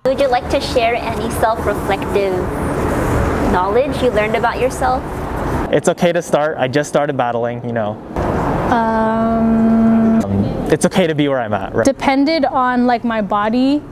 Would you like to share any self-reflective knowledge you learned about yourself? It's okay to start. I just started battling, you know. It's okay to be where I'm at, right? Depended on like my body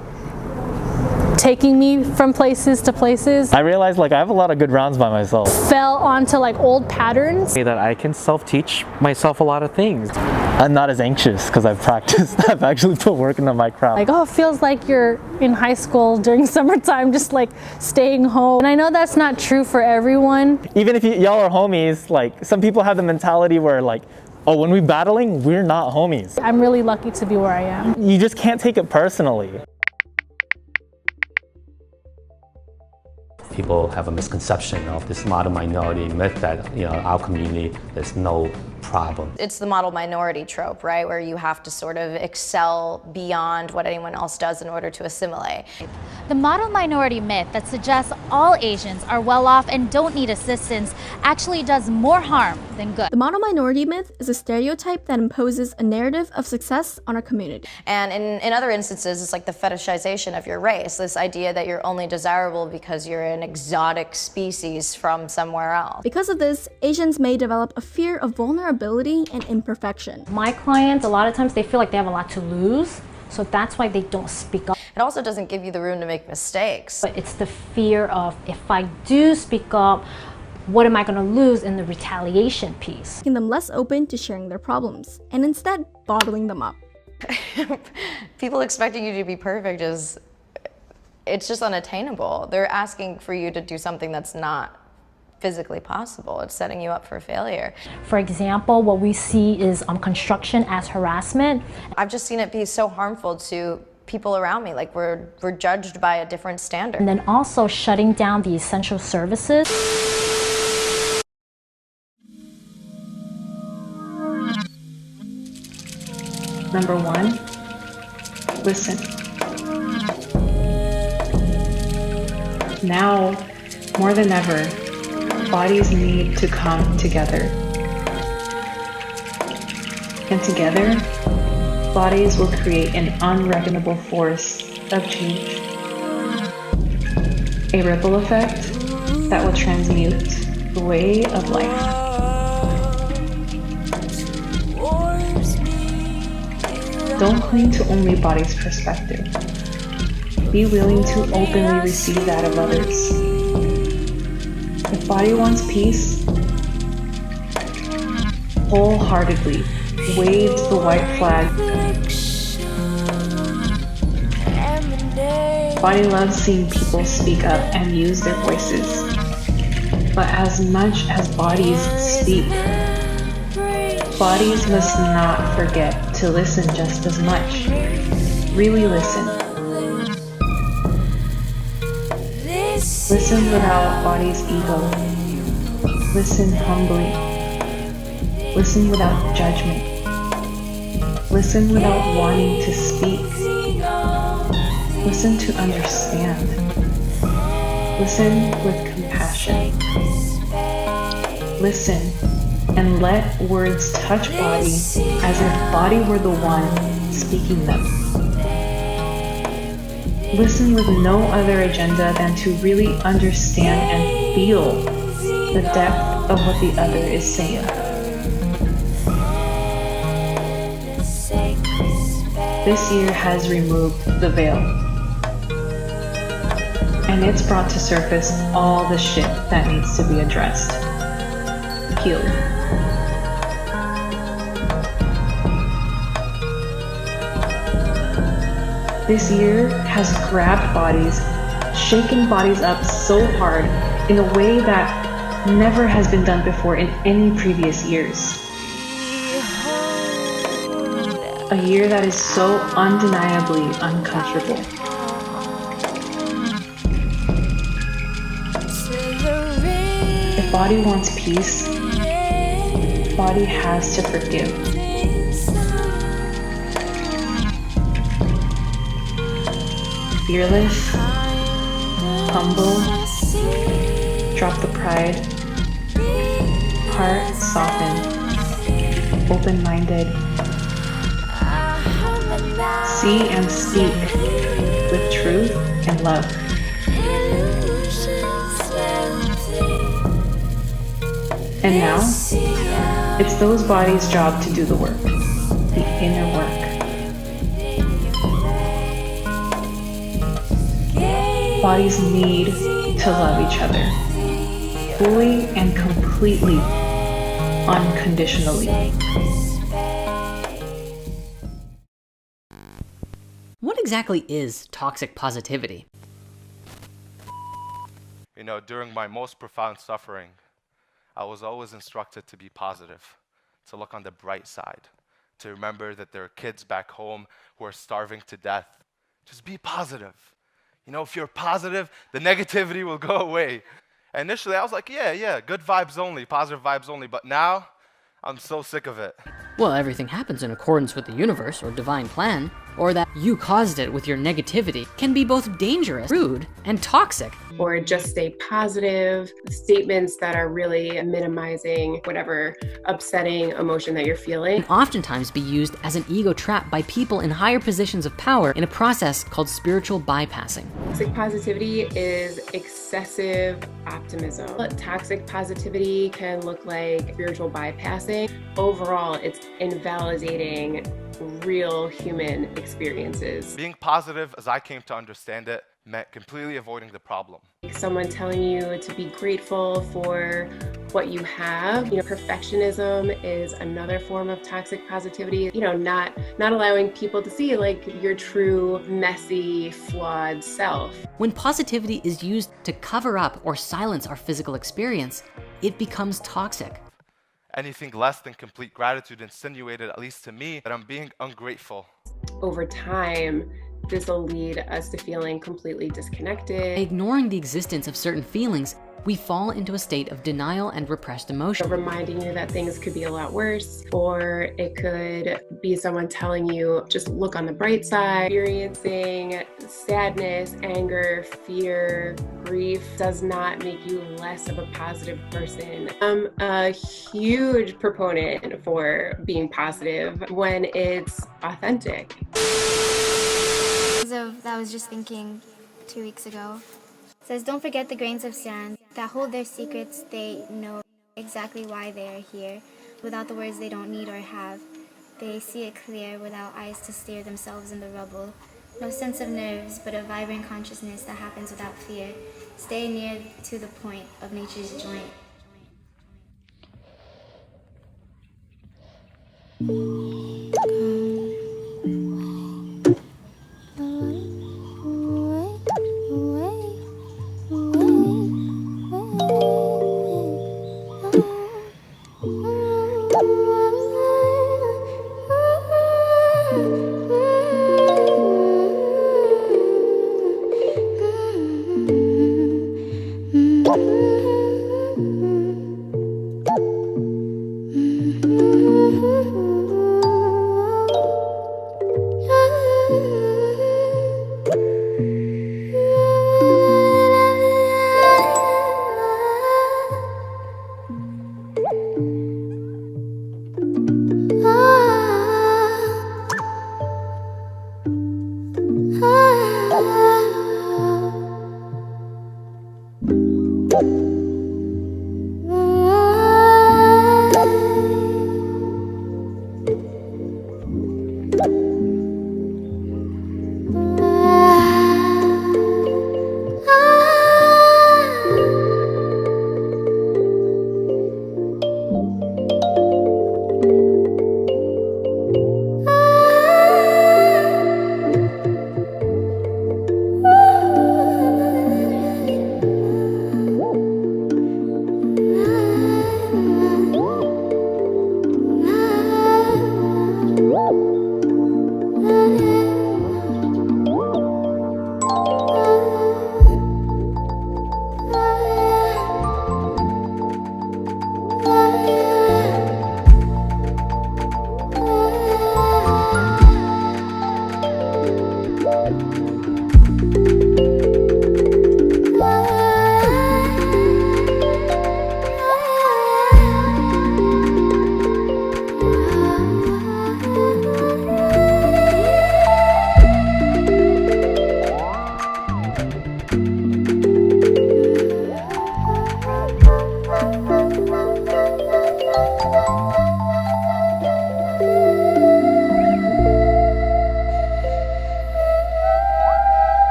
taking me from places to places. I realized like I have a lot of good rounds by myself. Fell onto like old patterns. That I can self-teach myself a lot of things. I'm not as anxious because I've practiced. I've actually put work into my craft. Like, oh, it feels like you're in high school during summertime, just like staying home. And I know that's not true for everyone. Even if y'all are homies, like some people have the mentality where like, oh, when we're battling, we're not homies. I'm really lucky to be where I am. You just can't take it personally. People have a misconception of this model minority myth that, you know, our community, there's no problem. It's the model minority trope, right? Where you have to sort of excel beyond what anyone else does in order to assimilate. The model minority myth that suggests all Asians are well off and don't need assistance actually does more harm than good. The model minority myth is a stereotype that imposes a narrative of success on our community. And in other instances, it's like the fetishization of your race, this idea that you're only desirable because you're an exotic species from somewhere else. Because of this, Asians may develop a fear of vulnerability and imperfection. My clients, a lot of times they feel like they have a lot to lose, so that's why they don't speak up. It also doesn't give you the room to make mistakes. But it's the fear of, if I do speak up, what am I going to lose in the retaliation piece? Making them less open to sharing their problems, and instead bottling them up. People expecting you to be perfect it's just unattainable. They're asking for you to do something that's not physically possible. It's setting you up for failure. For example, what we see is construction as harassment. I've just seen it be so harmful to people around me, like we're judged by a different standard. And then also shutting down the essential services. Number one, listen. Now, more than ever, bodies need to come together. And together, bodies will create an unreckonable force of change. A ripple effect that will transmute the way of life. Don't cling to only body's perspective. Be willing to openly receive that of others. If body wants peace, wholeheartedly wave the white flag. Body loves seeing people speak up and use their voices. But as much as bodies speak, bodies must not forget to listen just as much. Really listen. Listen without body's ego. Listen humbly. Listen without judgment. Listen without wanting to speak. Listen to understand. Listen with compassion. Listen and let words touch body as if body were the one speaking them. Listen with no other agenda than to really understand and feel the depth of what the other is saying. This year has removed the veil, and it's brought to surface all the shit that needs to be addressed, healed. This year has grabbed bodies, shaken bodies up so hard in a way that never has been done before in any previous years. A year that is so undeniably uncomfortable. If body wants peace, body has to forgive. Fearless, humble, drop the pride, heart softened, open-minded, See and speak with truth and love. And now, it's those bodies' job to do the work, the inner work. Bodies need to love each other, fully and completely, unconditionally. What exactly is toxic positivity? You know, during my most profound suffering, I was always instructed to be positive, to look on the bright side, to remember that there are kids back home who are starving to death. Just be positive. You know, if you're positive, the negativity will go away. And initially, I was like, yeah, good vibes only, positive vibes only. But now, I'm so sick of it. Well, everything happens in accordance with the universe or divine plan, or that you caused it with your negativity can be both dangerous, rude, and toxic. Or just stay positive, statements that are really minimizing whatever upsetting emotion that you're feeling. Can oftentimes be used as an ego trap by people in higher positions of power in a process called spiritual bypassing. Toxic positivity is excessive optimism. Toxic positivity can look like spiritual bypassing. Overall, it's invalidating real human experiences. Being positive, as I came to understand it, meant completely avoiding the problem. Someone telling you to be grateful for what you have. You know, perfectionism is another form of toxic positivity. You know, not allowing people to see like your true, messy, flawed self. When positivity is used to cover up or silence our physical experience, it becomes toxic. Anything less than complete gratitude insinuated, at least to me, that I'm being ungrateful. Over time, this will lead us to feeling completely disconnected. By ignoring the existence of certain feelings, we fall into a state of denial and repressed emotion. Reminding you that things could be a lot worse, or it could be someone telling you, just look on the bright side. Experiencing sadness, anger, fear, grief does not make you less of a positive person. I'm a huge proponent for being positive when it's authentic. I was just thinking 2 weeks ago. It says, don't forget the grains of sand that hold their secrets. They know exactly why they are here. Without the words they don't need or have. They see it clear without eyes to steer themselves in the rubble. No sense of nerves, but a vibrant consciousness that happens without fear. Stay near to the point of nature's joint.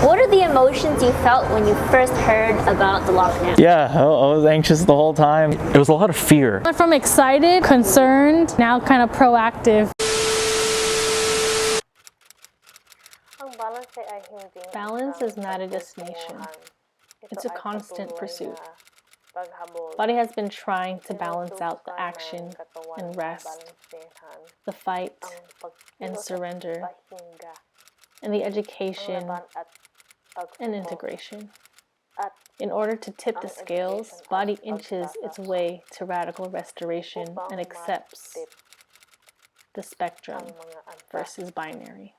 What are the emotions you felt when you first heard about the lockdown? Yeah, I was anxious the whole time. It was a lot of fear. Went from excited, concerned, now kind of proactive. Balance is not a destination. It's a constant pursuit. Body has been trying to balance out the action and rest, the fight and surrender, and the education and integration. In order to tip the scales, body inches its way to radical restoration and accepts the spectrum versus binary.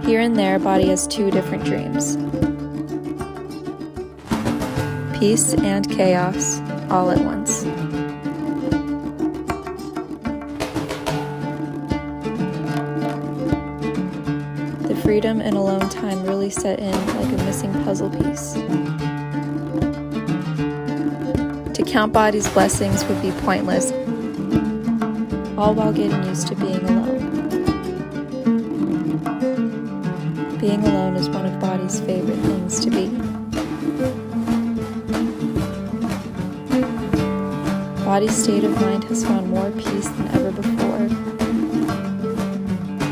Here and there, body has two different dreams. Peace and chaos, all at once. The freedom and alone time really set in like a missing puzzle piece. To count body's blessings would be pointless, all while getting used to being alone. Being alone is one of body's favorite things to be. Body's state of mind has found more peace than ever before.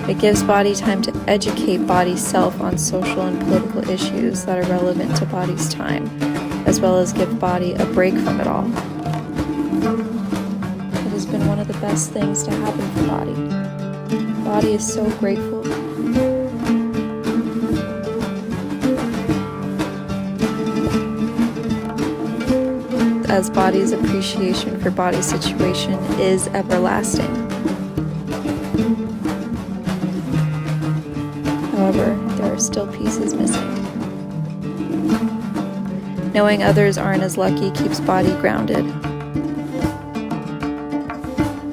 It gives body time to educate body's self on social and political issues that are relevant to body's time, as well as give body a break from it all. It has been one of the best things to happen for body. Body is so grateful. As body's appreciation for body's situation is everlasting. However, there are still pieces missing. Knowing others aren't as lucky keeps body grounded.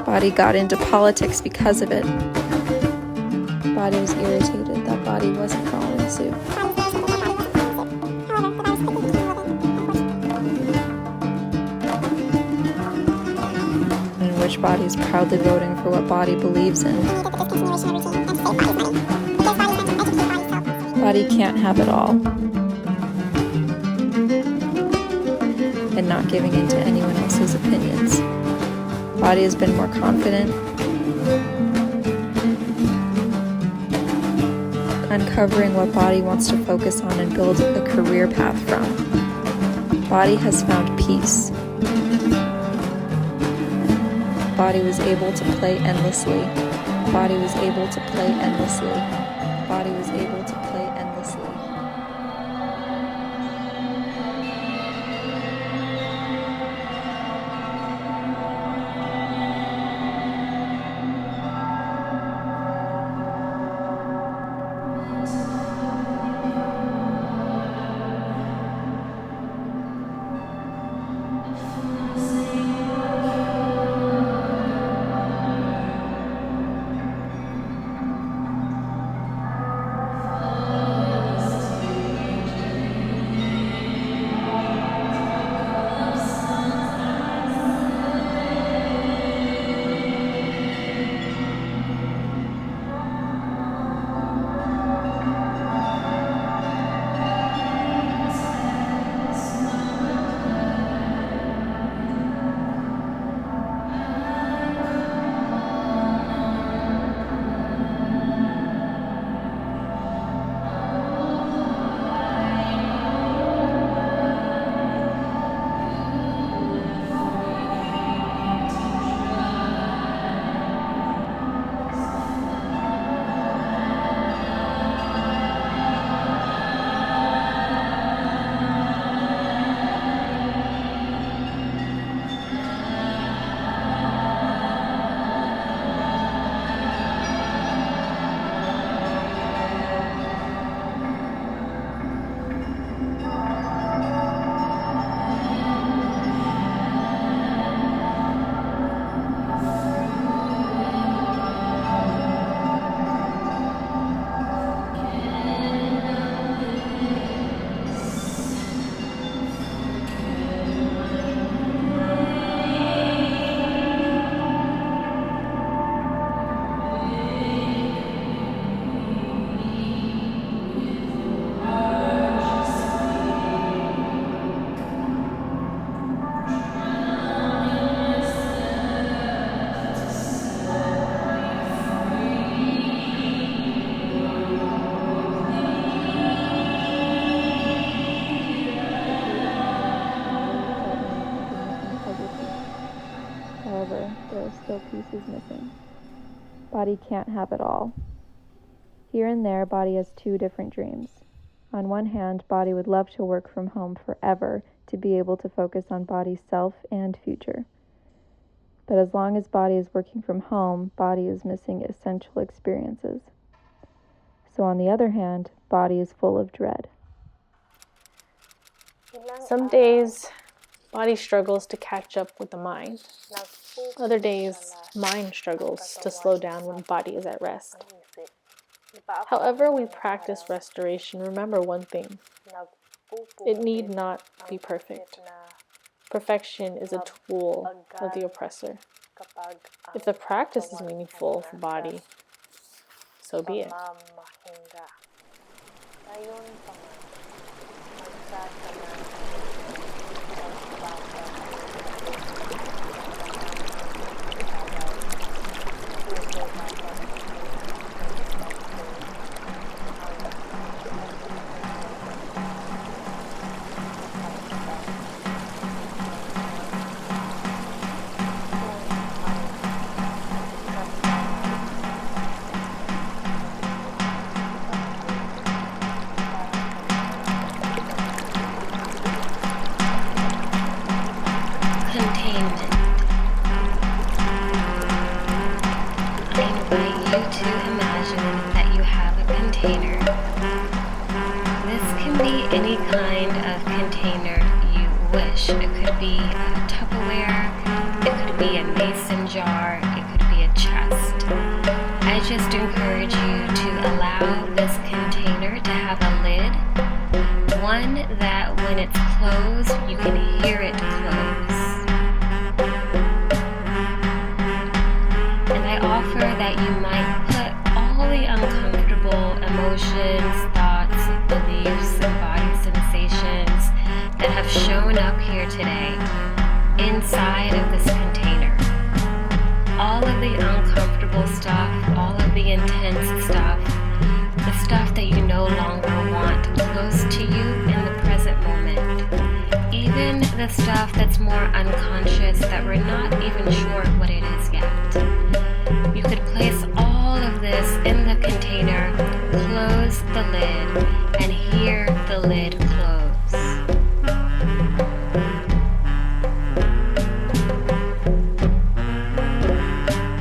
Body got into politics because of it. Body was irritated that body wasn't following suit. Which body is proudly voting for what body believes in. Body can't have it all. And not giving in to anyone else's opinions. Body has been more confident. Uncovering what body wants to focus on and build a career path from. Body has found peace. Body was able to play endlessly. Body was able to play endlessly. Body was able to play endlessly. there are still pieces missing. Body can't have it all. Here and there, body has two different dreams. On one hand, body would love to work from home forever to be able to focus on body's self and future. But as long as body is working from home, body is missing essential experiences. So on the other hand, body is full of dread. Some days, body struggles to catch up with the mind. Other days, mind struggles to slow down when body is at rest. However we practice restoration, remember one thing. It need not be perfect. Perfection is a tool of the oppressor. If the practice is meaningful for body, so be it. Any kind of container you wish. It could be a Tupperware, it could be a mason jar, it could be a chest. I just encourage you to allow this container to have a lid, one that when it's closed, you can hear it close. And I offer that you might put all the uncomfortable emotions, thoughts, beliefs, and body sensations that have shown up here today inside of this container. All of the uncomfortable stuff, all of the intense stuff, the stuff that you no longer want close to you in the present moment. Even the stuff that's more unconscious that we're not even sure what it is yet. You could place all of this in the container, close the lid, and hear the lid close.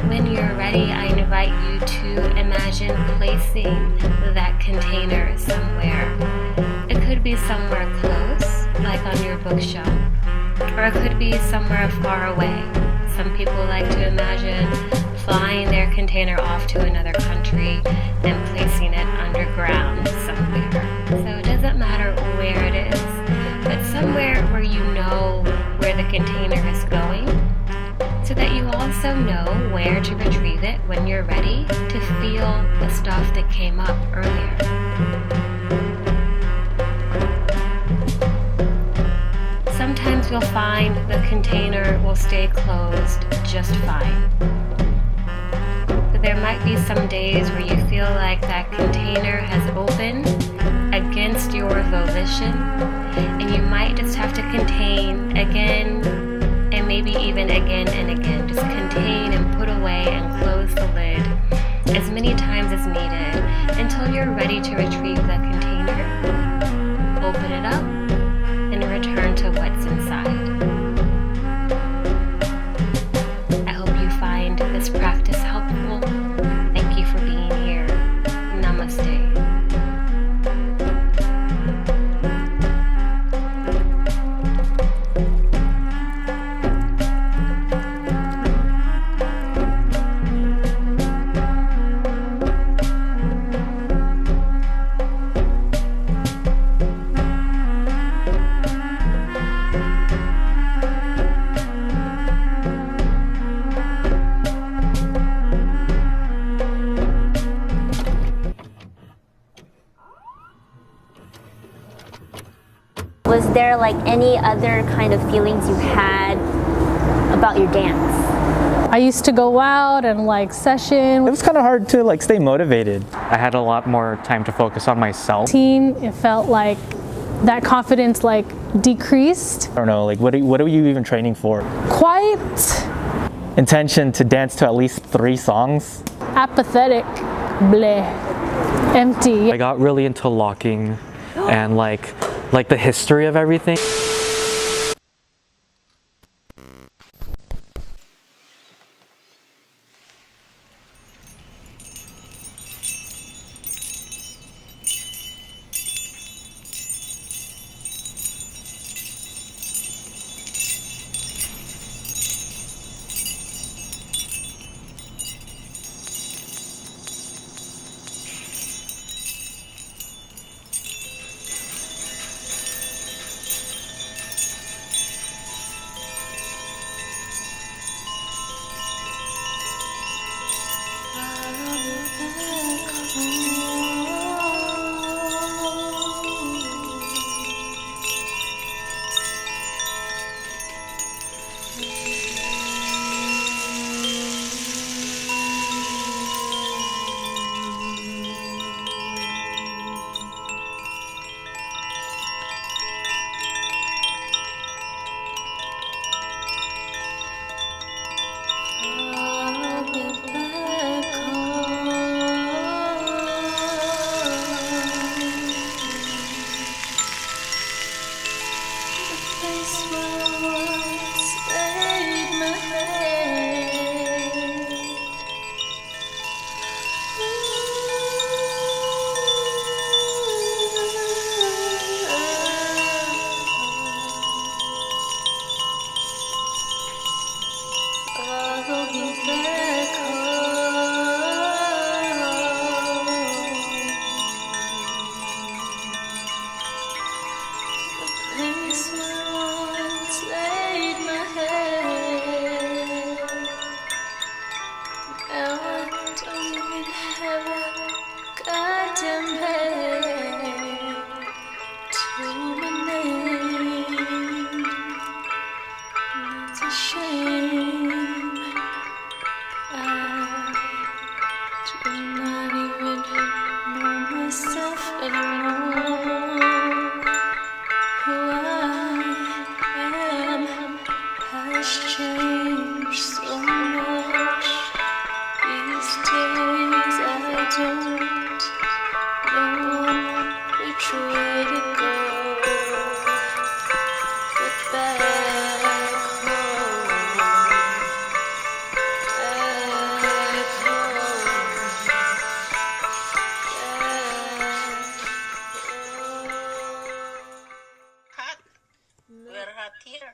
When you're ready, I invite you to imagine placing that container somewhere. It could be somewhere close, like on your bookshelf, or it could be somewhere far away. Some people like to imagine flying their container off to another country and placing it underground somewhere. So it doesn't matter where it is, but somewhere where you know where the container is going, so that you also know where to retrieve it when you're ready to feel the stuff that came up earlier. Sometimes you'll find the container will stay closed just fine. But there might be some days where you feel like that container has opened against your volition, and you might just have to contain again, and maybe even again and again. Just contain and put away and close the lid as many times as needed until you're ready to retrieve the container. Open it up and return to what's inside. I hope you find this practice helpful. Thank you for being here. Namaste. Was there like any other kind of feelings you had about your dance? I used to go out and like session. It was kind of hard to like stay motivated. I had a lot more time to focus on myself. It felt like that confidence like decreased. I don't know, like what are you even training for? Quite intention to dance to at least 3 songs. Apathetic. Bleh. Empty. I got really into locking and like the history of everything.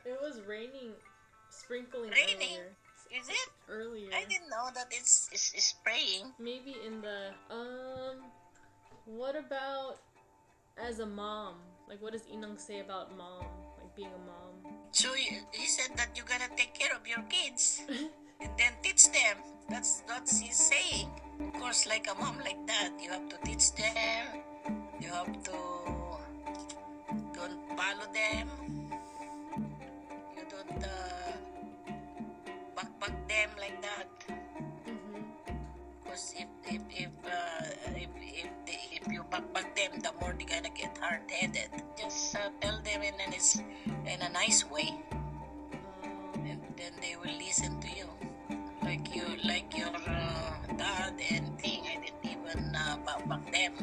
It was raining, sprinkling earlier. Is it? Earlier. I didn't know that it's spraying. Maybe in the, what about as a mom? Like, what does Inang say about mom? Like, being a mom? So he said that you gotta take care of your kids and then teach them. That's what he's saying. Of course, like a mom like that, you have to teach them. You have to don't follow them. You don't back them like that. Because if you back them, the more they're gonna get hard-headed. Just tell them in a nice way, and then they will listen to you. Like your dad and thing. I didn't even back them.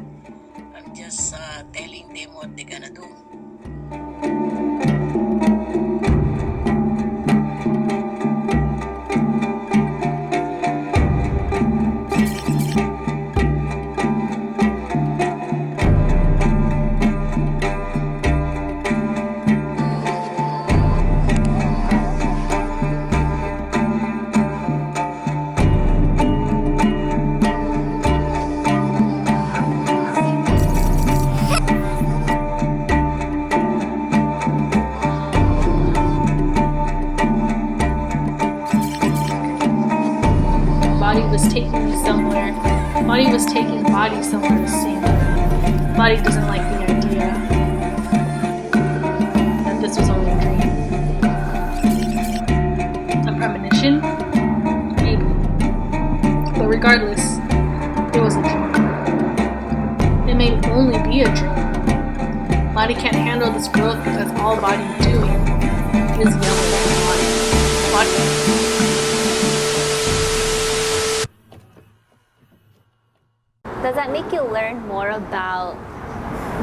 I'm just telling them what they're gonna do. Body was taking me somewhere. Body was taking Body somewhere to sing. Body doesn't like the idea that this was only a dream. A premonition? Maybe. But regardless, it was a dream. It may only be a dream. Body can't handle this growth because all Body's doing is yelling at Body. make you learn more about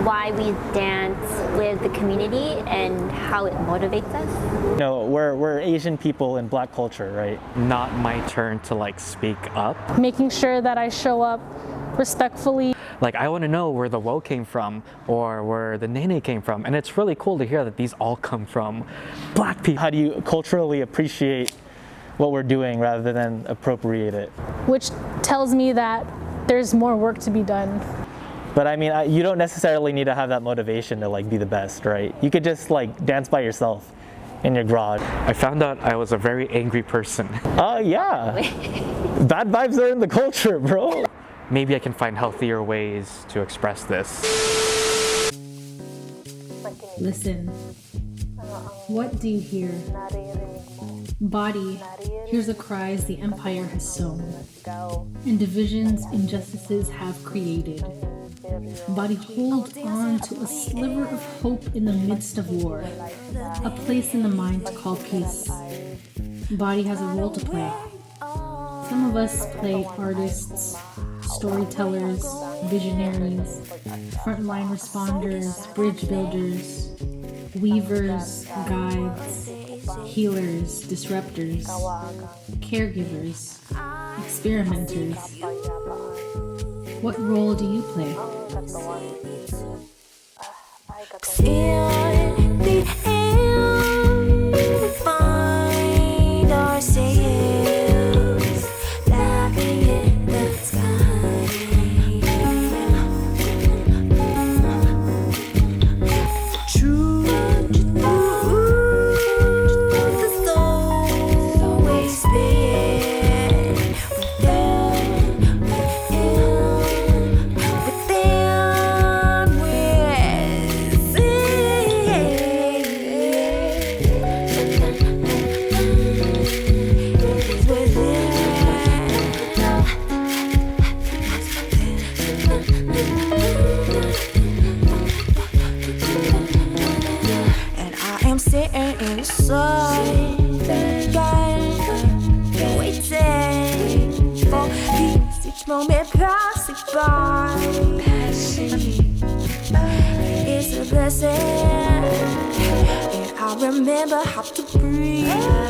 why we dance with the community and how it motivates us? You know, we're Asian people in Black culture, right? Not my turn to like speak up. Making sure that I show up respectfully. Like I want to know where the wo came from or where the nene came from, and it's really cool to hear that these all come from Black people. How do you culturally appreciate what we're doing rather than appropriate it? Which tells me that there's more work to be done. But I mean, you don't necessarily need to have that motivation to like be the best, right? You could just like dance by yourself in your garage. I found out I was a very angry person. Oh yeah. Bad vibes are in the culture, bro. Maybe I can find healthier ways to express this. Listen. What do you hear? Body, here's the cries the empire has sown, and divisions injustices have created. Body, hold on to a sliver of hope in the midst of war, a place in the mind to call peace. Body has a role to play. Some of us play artists, storytellers, visionaries, frontline responders, bridge builders, weavers, guides, healers, disruptors, caregivers, experimenters. What role do you play? In the end, we find ourselves laughing in the sky. Truth is always been within, and I am sitting inside waiting for peace, each moment passing by. It's a blessing, and I remember how to breathe.